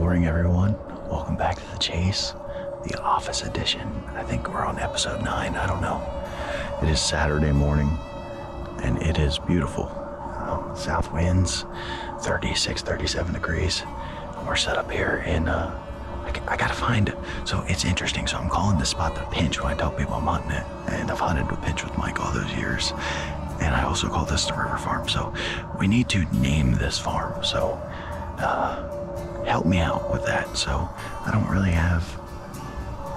morning, everyone. Welcome back to the chase, the office edition. I think we're on episode 9. I don't know. It is Saturday morning, and it is beautiful. South winds, 36, 37 degrees. And we're set up here in, I gotta find, so it's interesting. So I'm calling this spot the Pinch when I tell people I'm hunting it. And I've hunted the Pinch with Mike all those years. And I also call this the River Farm. So we need to name this farm. So help me out with that. So I don't really have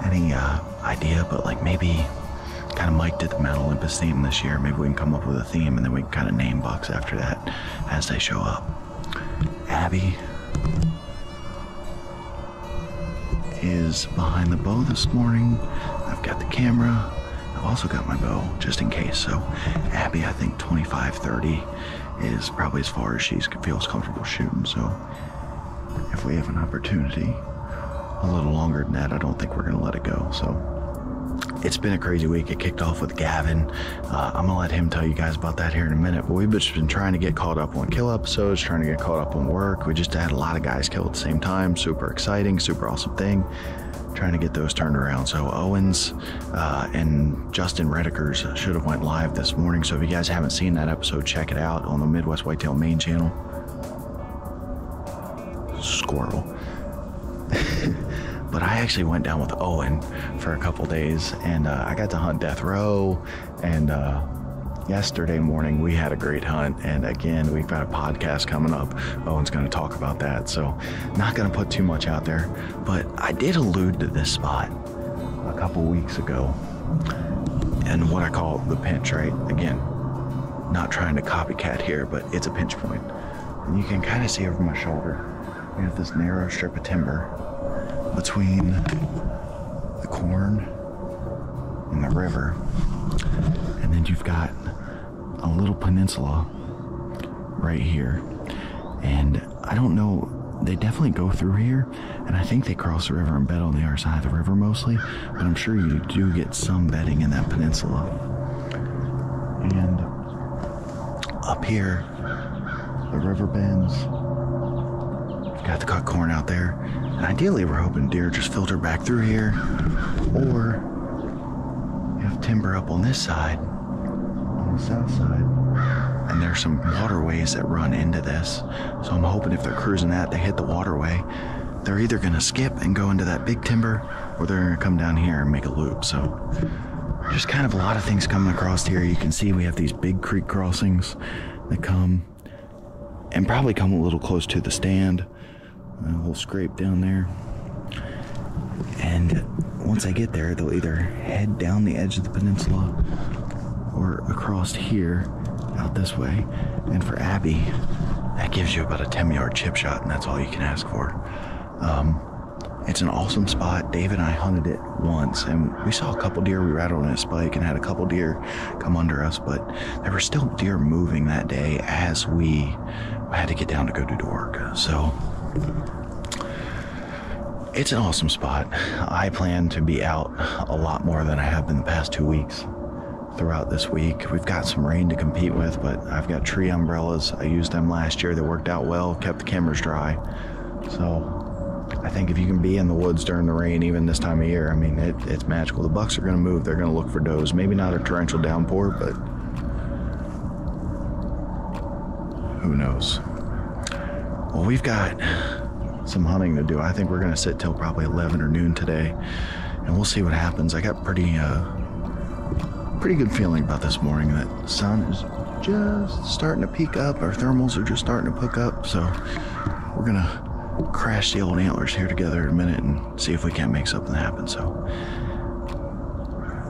any idea, but like maybe kind of Mike did the Mount Olympus theme this year. Maybe we can come up with a theme and then we can kind of name bucks after that as they show up. Abby is behind the bow this morning. I've got the camera. I've also got my bow just in case. So Abby, I think 25, 30 is probably as far as she feels comfortable shooting. So if we have an opportunity a little longer than that, I don't think we're gonna let it go. So it's been a crazy week. It kicked off with Gavin. I'm gonna let him tell you guys about that here in a minute, but we've just been trying to get caught up on kill episodes, trying to get caught up on work. We just had a lot of guys kill at the same time. Super exciting, super awesome thing. Trying to get those turned around. So Owens and Justin Redeker's should have went live this morning. So if you guys haven't seen that episode, check it out on the Midwest Whitetail main channel. Squirrel. But I actually went down with Owen for a couple days, and I got to hunt Death Row, and yesterday morning we had a great hunt, and again we've got a podcast coming up. Owen's going to talk about that, so not going to put too much out there, but I did allude to this spot a couple weeks ago and what I call the Pinch, right? Again, not trying to copycat here, but it's a pinch point, and you can kind of see over my shoulder we have this narrow strip of timber between the corn and the river, and then you've got a little peninsula right here, and I don't know, they definitely go through here, and I think they cross the river and bed on the other side of the river mostly, but I'm sure you do get some bedding in that peninsula. And up here the river bends, got the cut corn out there, and ideally we're hoping deer just filter back through here, or you have timber up on this side, on the south side, and there's some waterways that run into this. So I'm hoping if they're cruising that, they hit the waterway, they're either gonna skip and go into that big timber, or they're gonna come down here and make a loop. So just kind of a lot of things coming across here. You can see we have these big creek crossings that come and probably come a little close to the stand. A little scrape down there, and once I get there they'll either head down the edge of the peninsula or across here out this way. And for Abby, that gives you about a 10-yard chip shot, and that's all you can ask for. It's an awesome spot. Dave and I hunted it once, and we saw a couple deer. We rattled in a spike and had a couple deer come under us, but there were still deer moving that day as we had to get down to go do the work. So it's an awesome spot. I plan to be out a lot more than I have been the past 2 weeks throughout this week. We've got some rain to compete with, but I've got tree umbrellas. I used them last year. They worked out well, kept the cameras dry. So I think if you can be in the woods during the rain, even this time of year, I mean, it's magical. The bucks are going to move. They're going to look for does. Maybe not a torrential downpour, but who knows? Well, we've got some hunting to do. I think we're gonna sit till probably 11 or noon today, and we'll see what happens. I got pretty good feeling about this morning. That the sun is just starting to peak up. Our thermals are just starting to pick up, so we're gonna crash the old antlers here together in a minute and see if we can't make something happen. So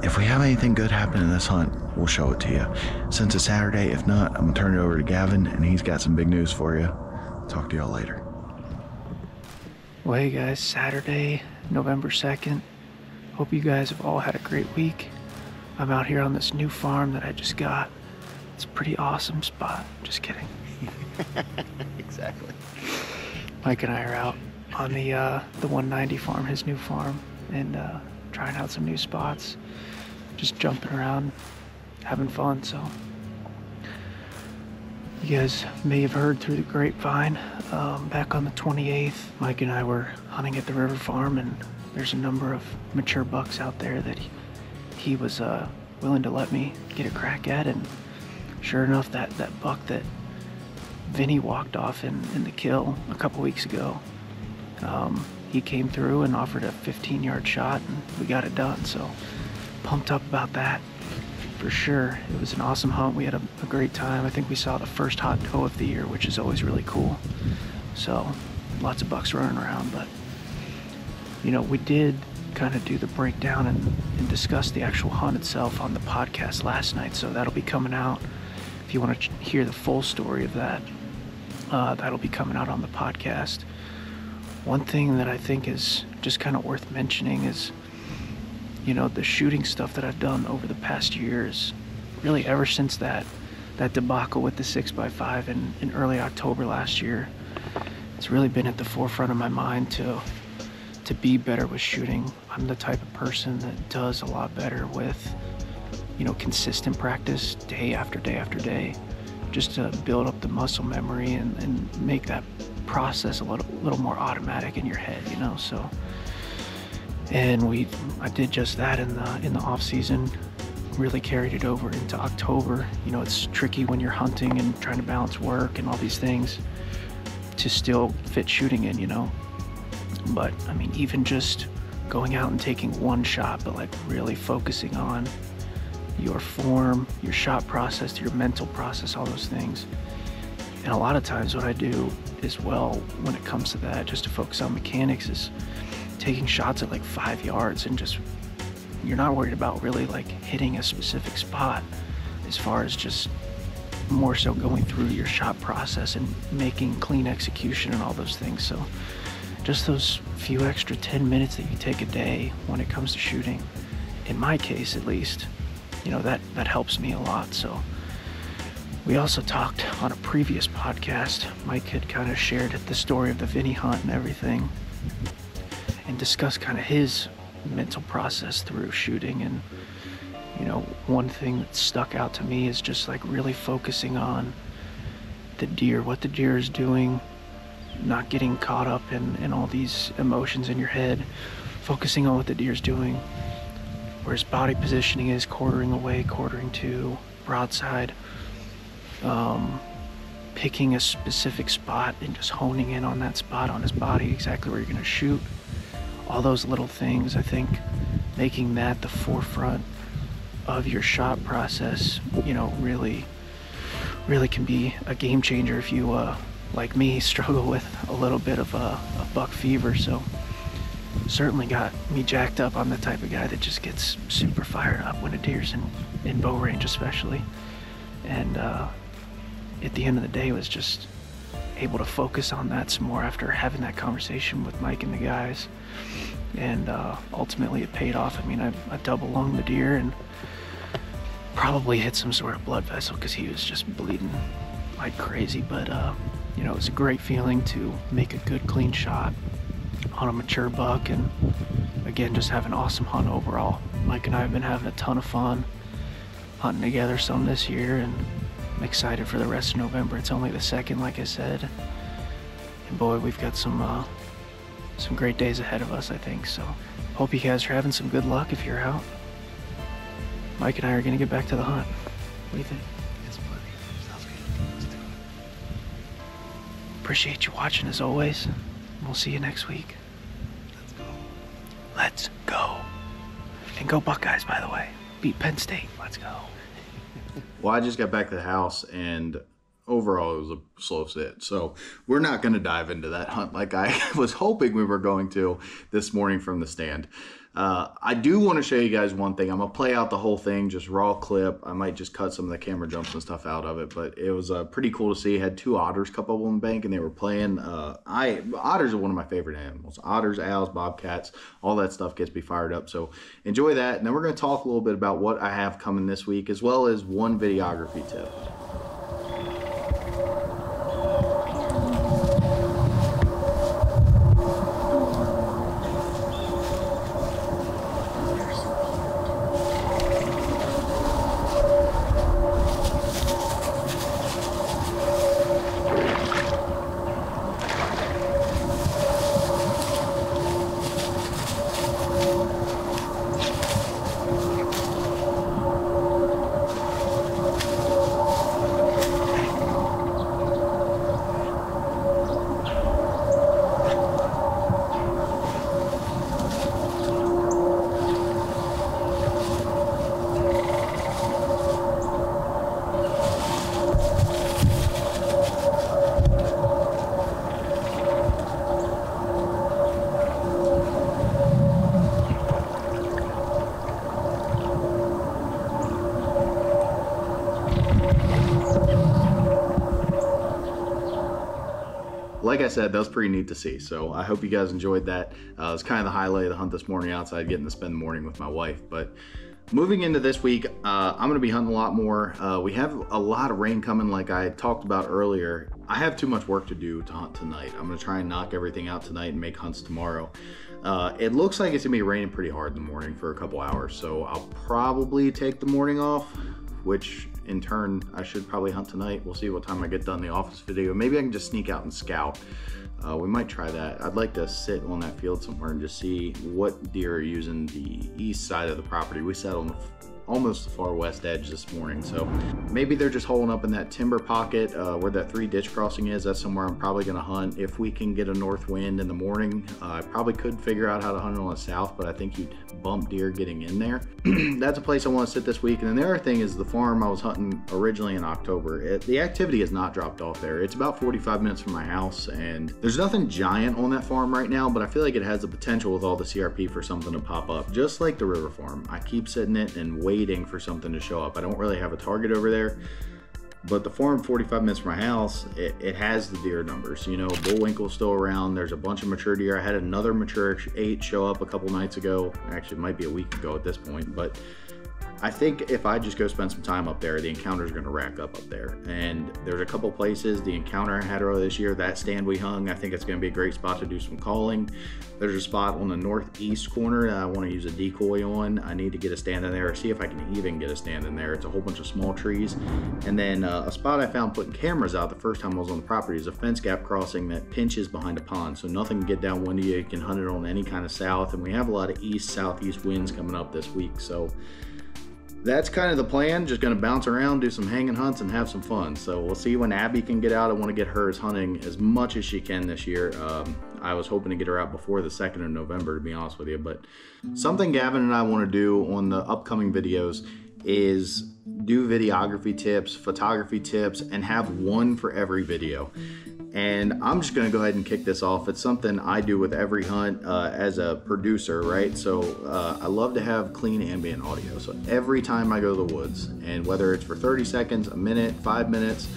if we have anything good happen in this hunt, we'll show it to you. Since it's Saturday, if not, I'm gonna turn it over to Gavin, and he's got some big news for you. Talk to y'all later. Well, hey guys, Saturday, November 2nd. Hope you guys have all had a great week. I'm out here on this new farm that I just got. It's a pretty awesome spot. Just kidding. Exactly. Mike and I are out on the 190 farm, his new farm, and trying out some new spots. Just jumping around, having fun, so You guys may have heard through the grapevine, back on the 28th, Mike and I were hunting at the river farm, and there's a number of mature bucks out there that he was willing to let me get a crack at, and sure enough, that buck that Vinny walked off in the kill a couple weeks ago, he came through and offered a 15-yard shot, and we got it done. So pumped up about that for sure. It was an awesome hunt. We had a great time. I think we saw the first hot doe of the year, which is always really cool. So lots of bucks running around, but you know, we did kind of do the breakdown and discuss the actual hunt itself on the podcast last night, so that'll be coming out. If you want to hear the full story of that, that'll be coming out on the podcast. One thing that I think is just kind of worth mentioning is, you know, the shooting stuff that I've done over the past years, really ever since that debacle with the 6x5 in early October last year. It's really been at the forefront of my mind to be better with shooting. I'm the type of person that does a lot better with, you know, consistent practice day after day after day, just to build up the muscle memory and make that process a little more automatic in your head, you know. So, and I did just that in the off season, really carried it over into October. You know, it's tricky when you're hunting and trying to balance work and all these things to still fit shooting in, you know. But I mean, even just going out and taking one shot, but like really focusing on your form, your shot process, your mental process, all those things. And a lot of times what I do as well when it comes to that, just to focus on mechanics, is taking shots at like 5 yards, and just, you're not worried about really like hitting a specific spot, as far as just more so going through your shot process and making clean execution and all those things. So just those few extra 10 minutes that you take a day when it comes to shooting, in my case at least, you know, that helps me a lot. So we also talked on a previous podcast, Mike had kind of shared the story of the Vinny hunt and everything, and discussed kind of his mental process through shooting. And you know, one thing that stuck out to me is just like really focusing on the deer, what the deer is doing, not getting caught up in all these emotions in your head, focusing on what the deer's doing, where his body positioning is, quartering away, quartering to, broadside, picking a specific spot and just honing in on that spot on his body, exactly where you're going to shoot. All those little things, I think making that the forefront of your shot process, you know, really can be a game changer if you, like me, struggle with a little bit of a buck fever. So certainly got me jacked up. I'm the type of guy that just gets super fired up when a deer's in bow range, especially. And at the end of the day, was just able to focus on that some more after having that conversation with Mike and the guys. And ultimately it paid off. I mean, I double lunged the deer and probably hit some sort of blood vessel because he was just bleeding like crazy. But you know, it was a great feeling to make a good clean shot on a mature buck, and again, just have an awesome hunt overall. Mike and I have been having a ton of fun hunting together some this year, and I'm excited for the rest of November. It's only the 2nd, like I said, and boy, we've got some great days ahead of us, I think. So hope you guys are having some good luck if you're out. Mike and I are gonna get back to the hunt. What do you think? Yes, buddy. Sounds good. Let's do it. Appreciate you watching as always. We'll see you next week. Let's go. Let's go. And go Buckeyes, by the way. Beat Penn State. Let's go. Well, I just got back to the house, and overall it was a slow sit. So we're not going to dive into that hunt like I was hoping we were going to this morning from the stand. I do want to show you guys one thing. I'm going to play out the whole thing, just raw clip. I might just cut some of the camera jumps and stuff out of it, but it was pretty cool to see. I had 2 otters couple up on the bank, and they were playing. Otters are one of my favorite animals. Otters, owls, bobcats, all that stuff gets me fired up. So enjoy that. And then we're going to talk a little bit about what I have coming this week, as well as one videography tip. like I said, that was pretty neat to see. So I hope you guys enjoyed that. It was kind of the highlight of the hunt this morning outside, getting to spend the morning with my wife. But moving into this week, I'm going to be hunting a lot more. We have a lot of rain coming, like I talked about earlier. I have too much work to do to hunt tonight. I'm going to try and knock everything out tonight and make hunts tomorrow. It looks like it's going to be raining pretty hard in the morning for a couple hours, so I'll probably take the morning off, which in turn, I should probably hunt tonight. We'll see what time I get done the office video. Maybe I can just sneak out and scout. We might try that. I'd like to sit on that field somewhere and just see what deer are using the east side of the property. We sat on almost the far west edge this morning, so maybe they're just holding up in that timber pocket where that 3 ditch crossing is. That's somewhere I'm probably gonna hunt if we can get a north wind in the morning. I probably could figure out how to hunt it on the south, but I think you'd bump deer getting in there. That's a place I want to sit this week. And then the other thing is the farm I was hunting originally in October. The activity has not dropped off there. It's about 45 minutes from my house, and there's nothing giant on that farm right now, but I feel like it has the potential with all the CRP for something to pop up, just like the river farm. I keep sitting it and waiting for something to show up. I don't really have a target over there, but the farm 45 minutes from my house, it has the deer numbers. You know, bullwinkle's still around. There's a bunch of mature deer. I had another mature 8 show up a couple nights ago. Actually, it might be a week ago at this point, but I think if I just go spend some time up there, the encounters are going to rack up there. And there's a couple places, the encounter I had earlier this year, that stand we hung, I think it's going to be a great spot to do some calling. There's a spot on the northeast corner that I want to use a decoy on. I need to get a stand in there, or see if I can even get a stand in there. It's a whole bunch of small trees. And then a spot I found putting cameras out the first time I was on the property is a fence gap crossing that pinches behind a pond, so nothing can get downwind of you. You can hunt it on any kind of south, and we have a lot of east, southeast winds coming up this week. So that's kind of the plan. Just gonna bounce around, do some hanging hunts, and have some fun. So we'll see when Abby can get out. I want to get hers hunting as much as she can this year. I was hoping to get her out before the 2nd of November, to be honest with you. But something Gavin and I want to do on the upcoming videos is do videography tips, photography tips, and have one for every video. And I'm just gonna go ahead and kick this off. It's something I do with every hunt as a producer, right? So I love to have clean ambient audio. So every time I go to the woods, and whether it's for 30 seconds, a minute, 5 minutes,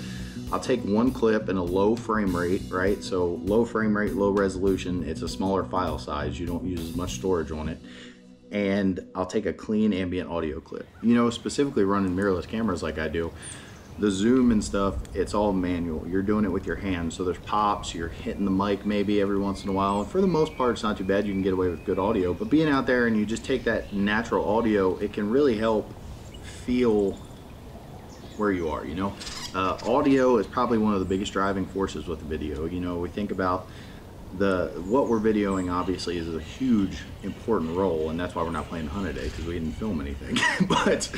I'll take one clip in a low frame rate, right? So low frame rate, low resolution, it's a smaller file size. You don't use as much storage on it. And I'll take a clean ambient audio clip. You know, specifically running mirrorless cameras like I do, the zoom and stuff, it's all manual. You're doing it with your hands, so there's pops, you're hitting the mic maybe every once in a while, and for the most part it's not too bad. You can get away with good audio, but being out there and you just take that natural audio, it can really help feel where you are, you know. Audio is probably one of the biggest driving forces with the video. You know, we think about what we're videoing obviously is a huge important role, and that's why we're not playing hunt today, because we didn't film anything. But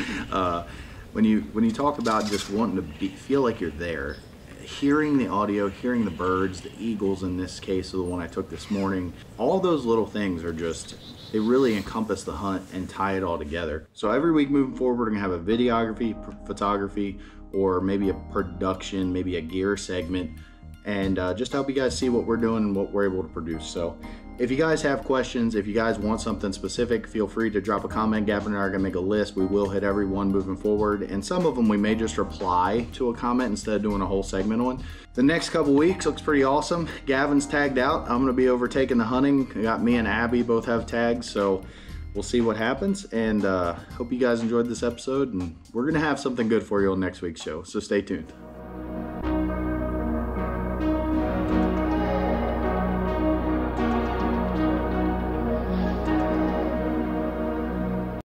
when you talk about just wanting to feel like you're there, hearing the audio, hearing the birds, the eagles in this case, the one I took this morning, all those little things are just, they really encompass the hunt and tie it all together. So every week moving forward, we're gonna have a videography, photography, or maybe a production, maybe a gear segment, and just help you guys see what we're doing and what we're able to produce. So if you guys have questions, if you guys want something specific, feel free to drop a comment. Gavin and I are gonna make a list. We will hit every one moving forward, and some of them we may just reply to a comment instead of doing a whole segment on. The next couple weeks looks pretty awesome. Gavin's tagged out. I'm gonna be overtaking the hunting. I got me and Abby both have tags, so we'll see what happens. And hope you guys enjoyed this episode, and we're gonna have something good for you on next week's show, so stay tuned.